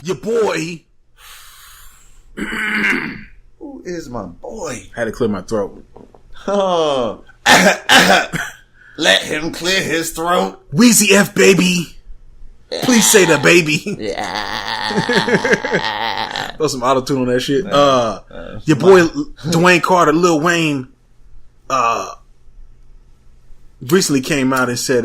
Your boy. Who is my boy? Had to clear my throat. Oh. Let him clear his throat. Weezy F, baby. Please say the baby. Throw some auto-tune on that shit. Your boy Dwayne Carter, Lil Wayne, recently came out and said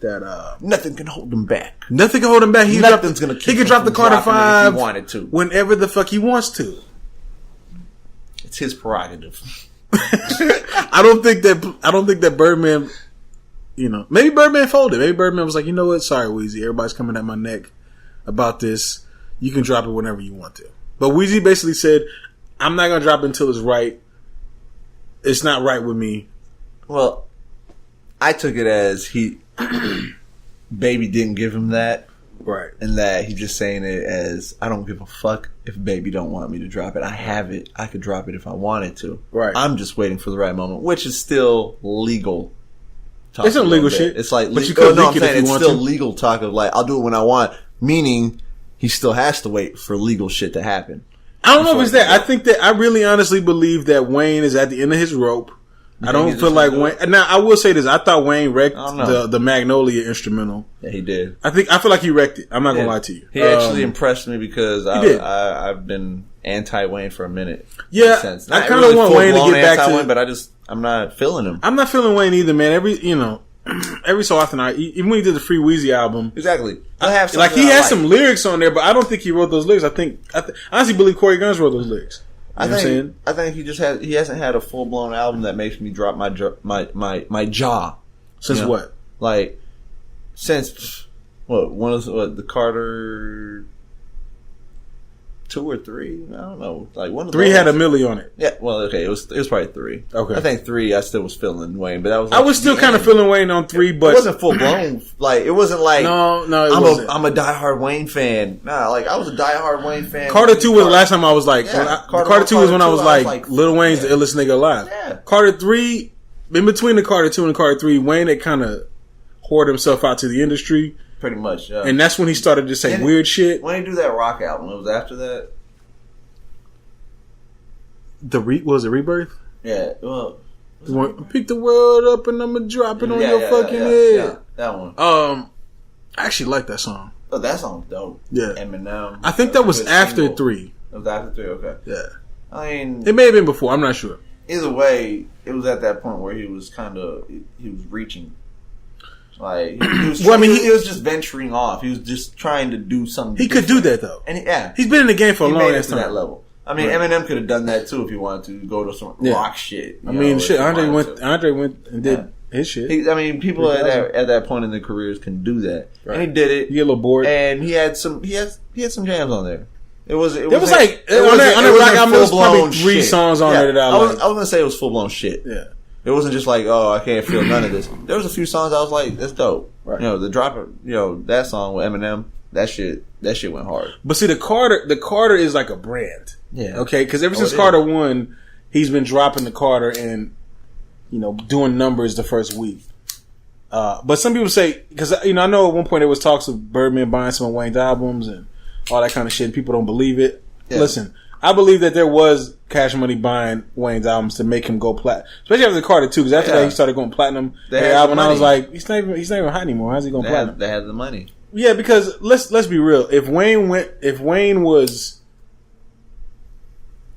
that nothing can hold him back. Nothing can hold him back. He can drop the Carter 5 if he wanted to, whenever the fuck he wants to. It's his prerogative. I don't think that Birdman, maybe Birdman folded. Maybe Birdman was like, you know what? Sorry, Weezy. Everybody's coming at my neck about this. You can drop it whenever you want to. But Weezy basically said, I'm not going to drop it until it's right. It's not right with me. Well, I took it as Baby didn't give him that. Right. And that he's just saying it as, I don't give a fuck if Baby don't want me to drop it. I have it. I could drop it if I wanted to. Right. I'm just waiting for the right moment, which is still legal talk. It's some legal shit. It's like, but you could leak it if you it's want still to. legal talk of like, I'll do it when I want, meaning he still has to wait for legal shit to happen. I don't know if it's that. I think that I really honestly believe that Wayne is at the end of his rope. I don't feel like Wayne. Now I will say this: I thought Wayne wrecked the Magnolia instrumental. Yeah, he did. I feel like he wrecked it. I'm not gonna lie to you. He actually impressed me because I've been anti-Wayne for a minute. Yeah, I kind of want Wayne to get back to Wayne, but I'm not feeling him. I'm not feeling Wayne either, man. Every so often, even when he did the Free Weezy album, exactly. He has some lyrics on there, but I don't think he wrote those lyrics. I honestly believe Corey Guns wrote those lyrics. I think he hasn't had a full blown album that makes me drop my jaw. Since what? Like since the Carter 2 or 3? I don't know. Like one of 3 had a milli on it. Yeah. Well, okay. It was probably 3. Okay. I think 3. I still was feeling Wayne, but that was. I was still kind of feeling Wayne on 3, but it wasn't full blown. Like it wasn't like no. I'm a diehard Wayne fan. Nah, like I was a diehard Wayne fan. Carter 2 was the last time I was like. Carter 2 was when I was like Lil Wayne's the illest nigga alive. Yeah. Carter 3, in between the Carter 2 and Carter 3, Wayne had kind of whored himself out to the industry. Pretty much, yeah. And that's when he started to say weird shit. When he do that rock album, it was after that. Was it Rebirth? Yeah, well, pick the world up and I'ma drop it on your fucking head. Yeah, that one. I actually like that song. Oh, that song's dope. Yeah, Eminem. I think that was after single. 3. It was after 3. Okay. Yeah. I mean, it may have been before. I'm not sure. Either way, it was at that point where he was reaching. Like he was. He was just venturing off. He was just trying to do something. He could do that though, and he's been in the game for a long time. To that level. I mean, right. Eminem could have done that too if he wanted to go to some rock shit. Andre went and did his shit. People at that point in their careers can do that, right. And he did it. You get a little bored, and he had some jams on there. It was probably 3 songs on there that I liked. I was gonna say it was full blown shit. Yeah. It wasn't just like, oh, I can't feel none of this. There was a few songs I was like, that's dope. Right. The drop of, that song with Eminem, that shit went hard. But see, the Carter is like a brand. Yeah. Okay? Because ever since Carter 1, he's been dropping the Carter and, doing numbers the first week. But some people say, because, I know at one point there was talks of Birdman buying some of Wayne's albums and all that kind of shit. And people don't believe it. Yeah. Listen. I believe that there was Cash Money buying Wayne's albums to make him go platinum, especially after the Carter 2. Because after that, he started going platinum. Their album, I was like, he's not even hot anymore. How's he going platinum? They had the money. Yeah, because let's be real. If Wayne was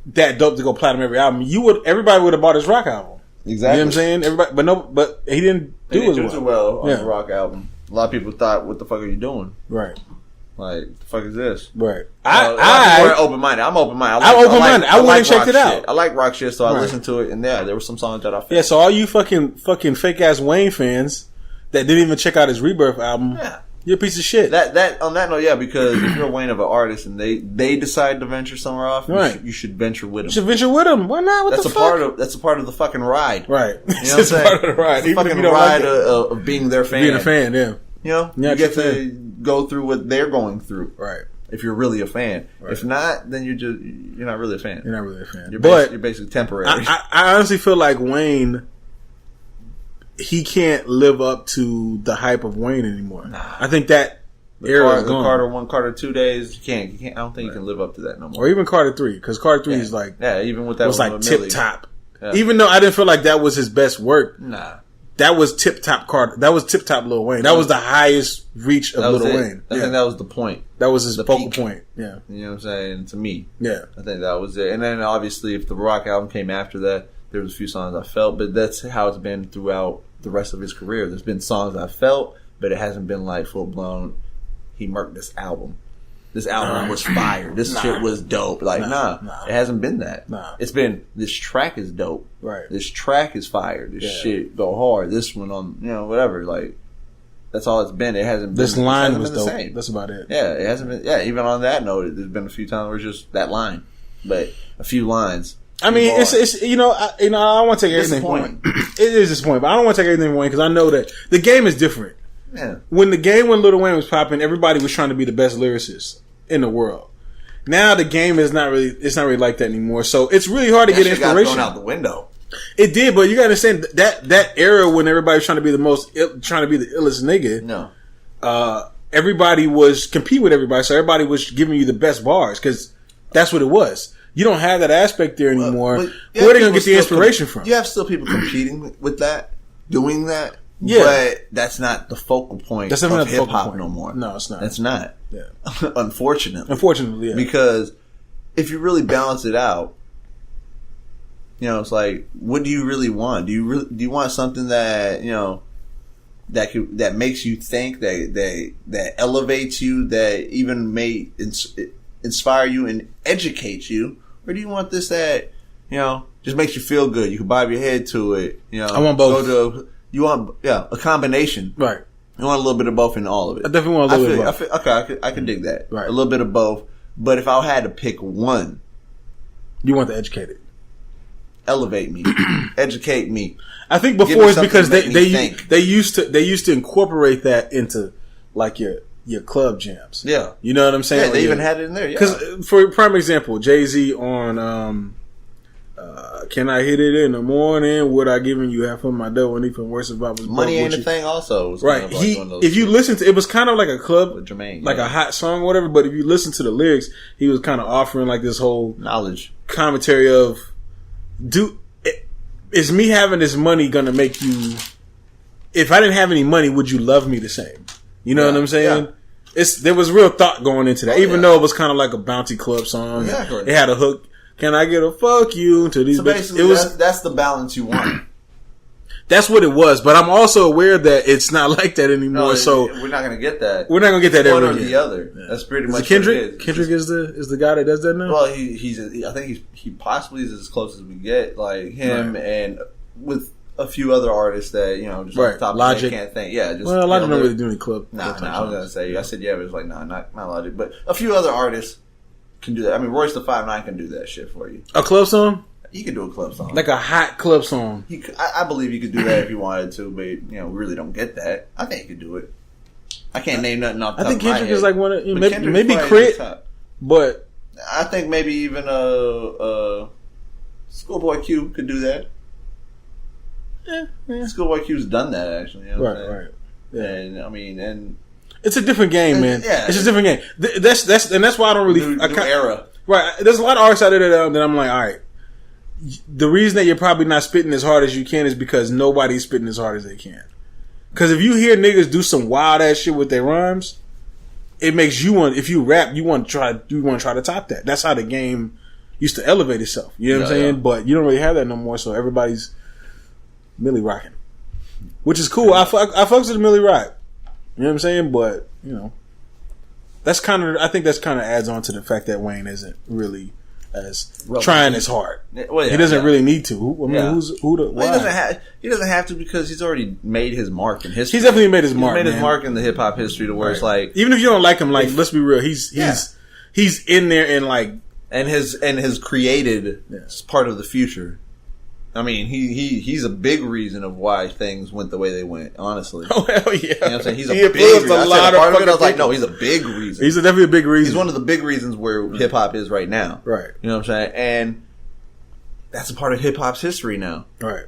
that dope to go platinum every album, everybody would have bought his rock album. Exactly. You know what I'm saying? Everybody, but he didn't do too well on the rock album. A lot of people thought, "What the fuck are you doing?" Right. Like, the fuck is this? Right. I'm open-minded. I'm open-minded. I'm open-minded. I wouldn't check it out. I like rock shit, so I listened to it, and there were some songs that I felt. Yeah, so all you fucking fake-ass Wayne fans that didn't even check out his Rebirth album, you're a piece of shit. That on that note, because if you're a Wayne of an artist and they decide to venture somewhere off, right. you should venture with them. You should venture with them. Why not? That's a part of the fucking ride. Right. You know what I'm saying? Part of the ride. It's the fucking ride of being their fan. Being a fan, yeah. You get to go through what they're going through. Right. If you're really a fan. Right. If not, then you're not really a fan. You're not really a fan. You're basically temporary. I honestly feel like Wayne, he can't live up to the hype of Wayne anymore. Nah. I think that era is gone. Carter 1, Carter 2 days, you can't. I don't think you can live up to that no more. Or even Carter 3, because Carter 3 is like, even with that was like tip top. Yeah. Even though I didn't feel like that was his best work, that was tip top Carter. That was tip top Lil Wayne. That was the highest reach of Lil Wayne. I think that was the point. That was his focal point. Yeah, you know what I'm saying. To me, yeah, I think that was it. And then obviously, if the Rock album came after that, there was a few songs I felt, but that's how it's been throughout the rest of his career. There's been songs I felt, but it hasn't been like full blown. He murked this album. This album was fire. This shit was dope. Like, it hasn't been that. It's been, this track is dope. Right. This track is fire. This shit go hard. This one on, whatever. Like, that's all it's been. It hasn't been. This line was the dope. same. That's about it. Yeah, it hasn't been. Yeah, even on that note, there's been a few times where it's just that line. But a few lines. I mean, it's I don't want to take everything from Wayne. It is disappointing, but I don't want to take everything from Wayne because I know that the game is different. Yeah. When Lil Wayne was popping, everybody was trying to be the best lyricist in the world. Now the game is not really like that anymore. So it's really hard to get inspiration. Got thrown out the window. It did, but you got to understand that era when everybody was trying to be the illest nigga. No. Everybody was compete with everybody, so everybody was giving you the best bars because that's what it was. You don't have that aspect there anymore. Where are they going to get the inspiration from? You have still people competing with that, doing that. Yeah. But that's not the focal point of hip-hop no more. No, it's not. It's not. Yeah. Unfortunately, yeah. Because if you really balance it out, it's like, what do you really want? Do you want something that, that makes you think, that elevates you, that even may inspire you and educate you? Or do you want this that, just makes you feel good? You can bob your head to it. I want both. You want, a combination. Right. You want a little bit of both in all of it. I definitely want a little bit of both. Okay, I can dig that. Right. A little bit of both. But if I had to pick one. You want the educated. Elevate me. Educate me. I think before it's because they used to incorporate that into like your club jams. Yeah. You know what I'm saying? Yeah, they even had it in there. Because for prime example, Jay-Z on Can I Hit It in the Morning? What I given you half of my dough and even worse about was Money Ain't a Thing also was right. Kind of like if you listen to it was kind of like a club with Jermaine, like a hot song or whatever, but if you listen to the lyrics, he was kind of offering like this whole knowledge commentary of is me having this money gonna make you, if I didn't have any money, would you love me the same? You know what I'm saying? Yeah. There was real thought going into that, even though it was kind of like a bounty club song. Exactly. It had a hook. Can I get a fuck you to these? So basically, that's the balance you want. That's what it was, but I'm also aware that it's not like that anymore. No, so we're not going to get that. We're not going to get that ever again. One or the other. Yeah. That's pretty much Kendrick. What it is. Kendrick is the guy that does that now. Well, I think he possibly is as close as we get. Like him and with a few other artists that just off the top of Logic. Can't think. Yeah, just Logic don't really do any club. Nah, I was gonna say. I said yeah, but it's like not Logic, but a few other artists can do that. I mean, Royce the 5'9" can do that shit for you. A club song. He could do a club song, like a hot club song. I believe he could do that if he wanted to, but we really don't get that. I think he could do it. I can't name nothing off the top of my head. I think Kendrick is like one of maybe Crit, but I think maybe even Schoolboy Q could do that. Yeah. Schoolboy Q's done that actually. You know what I'm saying? Right. Yeah. And I mean, and it's a different game, man. Yeah, it's a different game. That's why I don't really new era. Right. There's a lot of artists out there that I'm like, all right. The reason that you're probably not spitting as hard as you can is because nobody's spitting as hard as they can. Because if you hear niggas do some wild ass shit with their rhymes, it makes you want. If you rap, you want to try to top that. That's how the game used to elevate itself. You know what I'm saying? Yeah. But you don't really have that no more. So everybody's Millie rocking, which is cool. I fucks with the Millie rock. You know what I'm saying? But that's kind of. I think that's kind of adds on to the fact that Wayne isn't really as trying as hard. Well, yeah, he doesn't really need to. Why? He doesn't have to because he's already made his mark in history. He's definitely made his mark. He's made his mark in the hip hop history to where it's like, even if you don't like him, like let's be real, he's in there and like has created part of the future. I mean, he's a big reason of why things went the way they went. Honestly, oh hell yeah! You know what I'm saying? He's a big reason. I was like, no, he's a big reason. He's definitely a big reason. He's one of the big reasons where hip hop is right now. Right. You know what I'm saying? And that's a part of hip hop's history now. Right.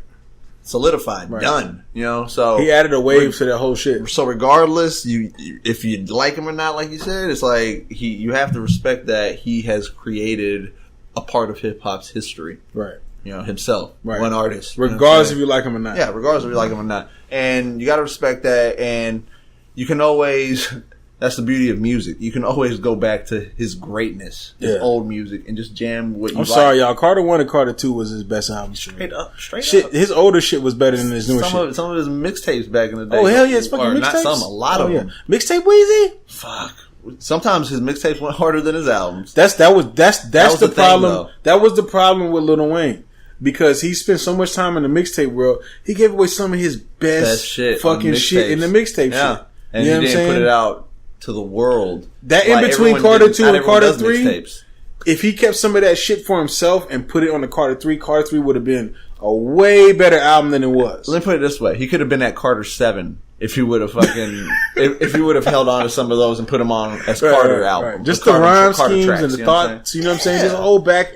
solidified, done. You know, so he added a wave to that whole shit. So regardless, if you like him or not, like you said, it's like you have to respect that he has created a part of hip hop's history, right? You know, himself, right? One artist, regardless if you like him or not. Yeah, regardless if you like him or not, and you got to respect that, and you can always. That's the beauty of music. You can always go back to his greatness, his old music, and just jam what you like. I'm sorry, y'all. Carter 1 and Carter 2 was his best album. Straight up. His older shit was better than his newer shit. Some of his mixtapes back in the day. Oh, hell yeah. It's fucking mixtapes? Not some, a lot of them. Mixtape Weezy? Fuck. Sometimes his mixtapes went harder than his albums. That's the problem. Thing, that was the problem with Lil Wayne. Because he spent so much time in the mixtape world, he gave away some of his best shit fucking shit in the mixtape shit. And he didn't put it out to the world. That in between Carter 2 and Carter 3, if he kept some of that shit for himself and put it on the Carter 3 would have been a way better album than it was. Let me put it this way. He could have been at Carter 7 if he would have fucking if he would have held on to some of those and put them on as Carter album. Right. Just the rhyme schemes tracks, and the thoughts, you know what I'm saying? Just hold back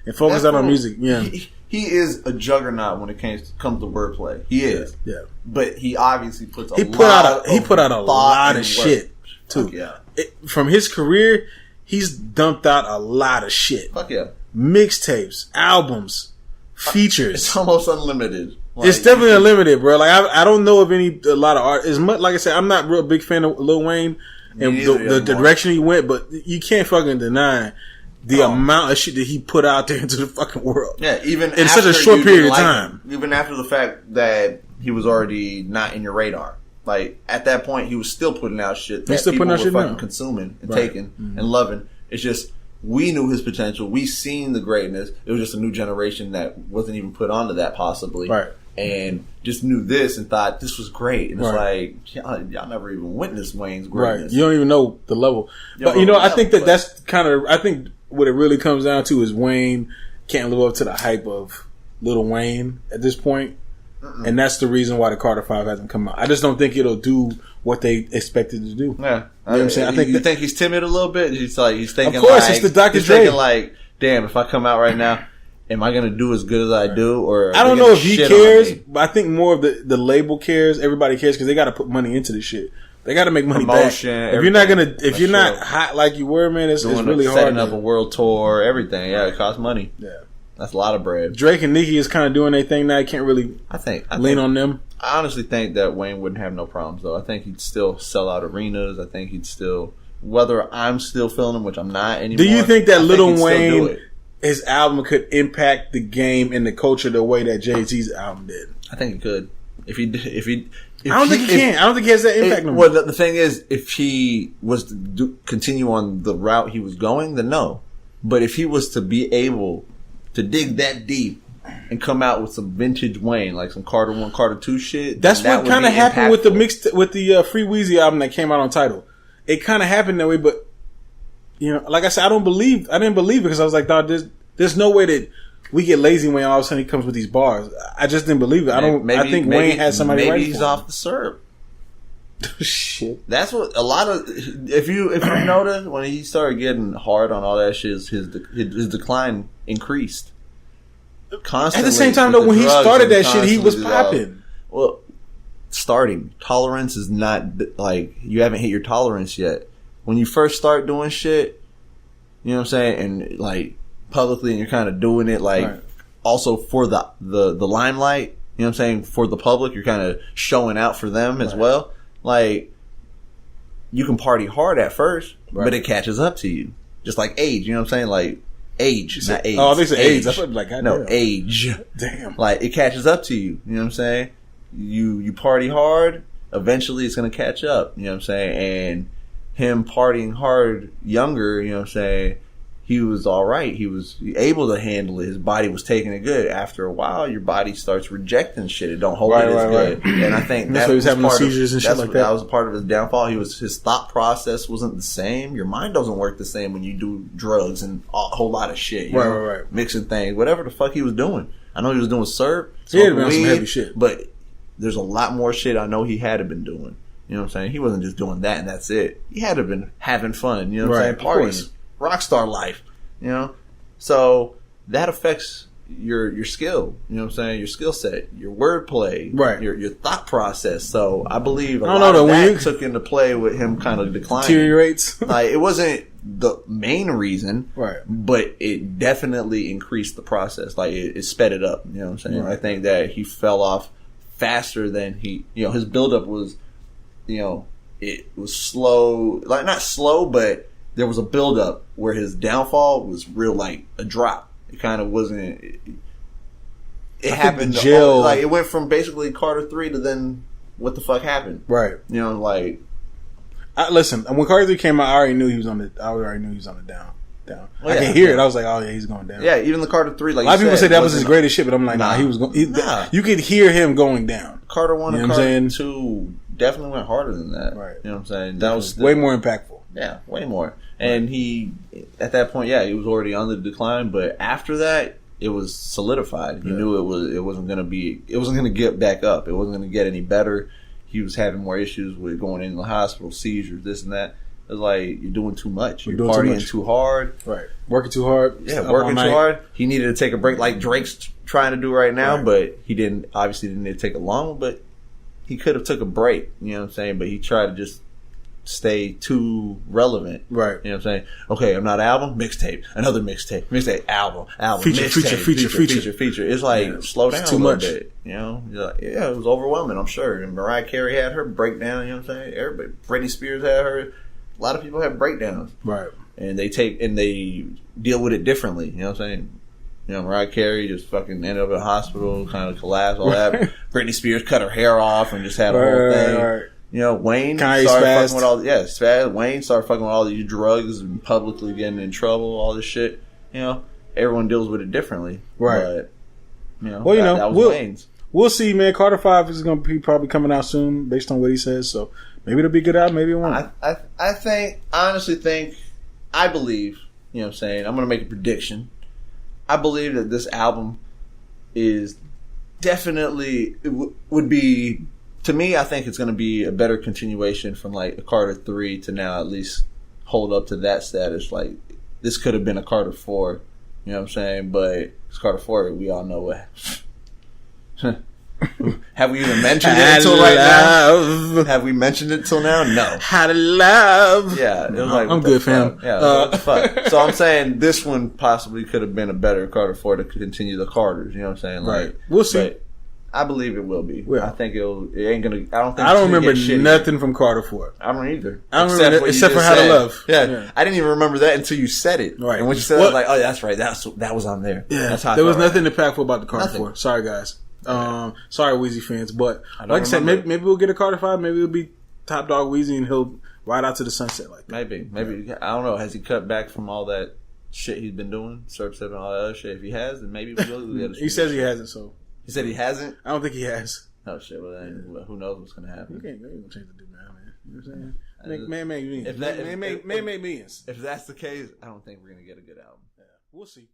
and focus out on music. Yeah. He is a juggernaut when it comes to wordplay. He is. Yeah. But he obviously puts he put out a lot of shit. Too. Yeah. From his career, he's dumped out a lot of shit. Fuck yeah. Mixtapes, albums, features. It's almost unlimited. It's definitely unlimited, bro. Like I don't know of a lot of art. As much like I said, I'm not a real big fan of Lil Wayne and the direction he went, but you can't fucking deny the amount of shit that he put out there into the fucking world. Yeah, even in such a short period of time. Even after the fact that he was already not in your radar. Like, at that point, he was still putting out shit that people were fucking consuming and taking and loving. It's just, we knew his potential. We seen the greatness. It was just a new generation that wasn't even put onto that, possibly. Right. And just knew this and thought this was great. And it's like, y'all never even witnessed Wayne's greatness. Right. You don't even know the level. But, I think that's kind of, I think what it really comes down to is Wayne can't live up to the hype of Lil Wayne at this point. And that's the reason why the Carter 5 hasn't come out. I just don't think it'll do what they expected to do. Yeah, you know what I'm saying. I think you think he's timid a little bit. He's thinking. Of course, it's the Dr. Dre. Thinking like, damn, if I come out right now, am I going to do as good as I do? Or I don't know if he cares, but I think more of the label cares. Everybody cares because they got to put money into this shit. They got to make money back. If you're not not hot like you were, man, it's really hard. Setting up a world tour, everything. Yeah, it costs money. Yeah. That's a lot of bread. Drake and Nicki is kind of doing their thing now. I can't really lean on them. I honestly think that Wayne wouldn't have no problems, though. I think he'd still sell out arenas. I think he'd still, whether I'm still feeling him, which I'm not anymore. Do you think that Lil Wayne, his album could impact the game and the culture the way that Jay-Z's album did? I think it could. I don't think he can. I don't think he has that impact no more. Well, the thing is, if he was to continue on the route he was going, then no. But if he was to be able to dig that deep and come out with some vintage Wayne, like some Carter 1, Carter 2 shit. That's what kind of happened with the Free Weezy album that came out on Tidal. It kind of happened that way, but like I said, I didn't believe it because I was like, dog, there's no way that we get lazy when all of a sudden he comes with these bars. I just didn't believe it. I think Wayne had somebody. Maybe he's off the syrup. Shit. That's what a lot of. If you notice when he started getting hard on all that shit, his decline increased. Constantly. At the same time, though, when he started that shit, he was popping. Well, starting tolerance is not like you haven't hit your tolerance yet. When you first start doing shit, you know what I'm saying, and like publicly, and you're kind of doing it like also for the limelight. You know what I'm saying, for the public, you're kind of showing out for them as well. Like, you can party hard at first, but it catches up to you. Just like age, you know what I'm saying? Like, age, not age. Oh, they say age. I thought like, no, age. Damn. Like, it catches up to you. You know what I'm saying? You party hard, eventually it's going to catch up. You know what I'm saying? And him partying hard younger, you know what I'm saying? He was all right. He was able to handle it. His body was taking it good. After a while, your body starts rejecting shit. It don't hold it as good. And I think that's why he was having seizures and shit like that. That was a part of his downfall. His thought process wasn't the same. Your mind doesn't work the same when you do drugs and a whole lot of shit. You know, mixing things, whatever the fuck he was doing. I know he was doing syrup, some heavy shit, but there's a lot more shit I know he had to been doing. You know what I'm saying? He wasn't just doing that and that's it. He had to been having fun. You know what I'm saying? Partying. Rockstar life, you know, so that affects your skill. You know what I'm saying? Your skill set, your wordplay, right? Your thought process. So I believe a lot of that took into play with him kind of declining. Deteriorates. Like it wasn't the main reason, right? But it definitely increased the process. Like it sped it up. You know what I'm saying? Right. I think that he fell off faster than his buildup was. It was slow, like not slow, but there was a buildup where his downfall was real, like a drop. It kind of wasn't. It happened. Like it went from basically Carter 3 to then what the fuck happened? Right. Like. Listen, when Carter 3 came out, I already knew he was on the down. Well, I can hear it. I was like, oh yeah, he's going down. Yeah, even the Carter 3. Like a lot of people say that was his greatest shit, but I'm like, nah, he was going. You could hear him going down. Carter 1 and Carter 2 definitely went harder than that. Right. You know what I'm saying? That was way more impactful. Yeah, way more. And he, at that point, he was already on the decline. But after that, it was solidified. He knew it wasn't going to get back up. It wasn't going to get any better. He was having more issues with going into the hospital, seizures, this and that. It was like, you're doing too much. You're partying too hard. Right. Working too hard. Yeah, working too hard. He needed to take a break like Drake's trying to do right now, but he obviously didn't need to take a long one, but he could have took a break, you know what I'm saying? But he tried to just stay too relevant. Right. You know what I'm saying? Okay, I'm not album, mixtape, another mixtape, album, feature, mixtape, feature. It's like, slow down a little bit. You know? Like, it was overwhelming, I'm sure. And Mariah Carey had her breakdown, you know what I'm saying? Everybody, Britney Spears had her. A lot of people have breakdowns. Right. And they deal with it differently, you know what I'm saying? Mariah Carey just fucking ended up in the hospital, kind of collapsed, all that. Britney Spears cut her hair off and just had a whole thing. Right. Wayne started fucking with Wayne started fucking with all these drugs and publicly getting in trouble, all this shit. Everyone deals with it differently. Right. But, that was Wayne's. We'll see, man. Carter 5 is going to be probably coming out soon based on what he says. So maybe it'll be a good album, maybe it won't. I believe, you know what I'm saying? I'm going to make a prediction. I believe that this album is definitely, would be, to me, I think it's going to be a better continuation from like a Carter 3 to now at least hold up to that status. Like, this could have been a Carter 4, you know what I'm saying? But it's Carter 4, we all know what. Have we even mentioned it until right now? Have we mentioned it till now? No. How to love. Yeah. It was like, I'm good, fam. Yeah. What the fuck? So I'm saying this one possibly could have been a better Carter 4 to continue the Carters. You know what I'm saying? Like, right. We'll see. I believe it will be. Well, I think it ain't gonna. I don't remember nothing from Carter 4. I don't either. I don't remember except for How to Love. Yeah. I didn't even remember that until you said it. Right. And when you said it, I was like, oh, that's right. That was on there. Yeah. That's how there was nothing impactful about the Carter 4. Sorry, guys. Sorry, Weezy fans, but like I said, maybe we'll get a Carter 5. Maybe it'll be Top Dog Weezy, and he'll ride out to the sunset like that. Maybe I don't know. Has he cut back from all that shit he's been doing, Surf 7, all that other shit? If he has, then maybe we'll get a He says he hasn't. So he said he hasn't. I don't think he has. Oh shit! Well, then who knows what's gonna happen? You ain't gonna change the dude now, man. You know what I'm saying? Man make millions. Man make millions. If that's the case, I don't think we're gonna get a good album. Yeah, we'll see.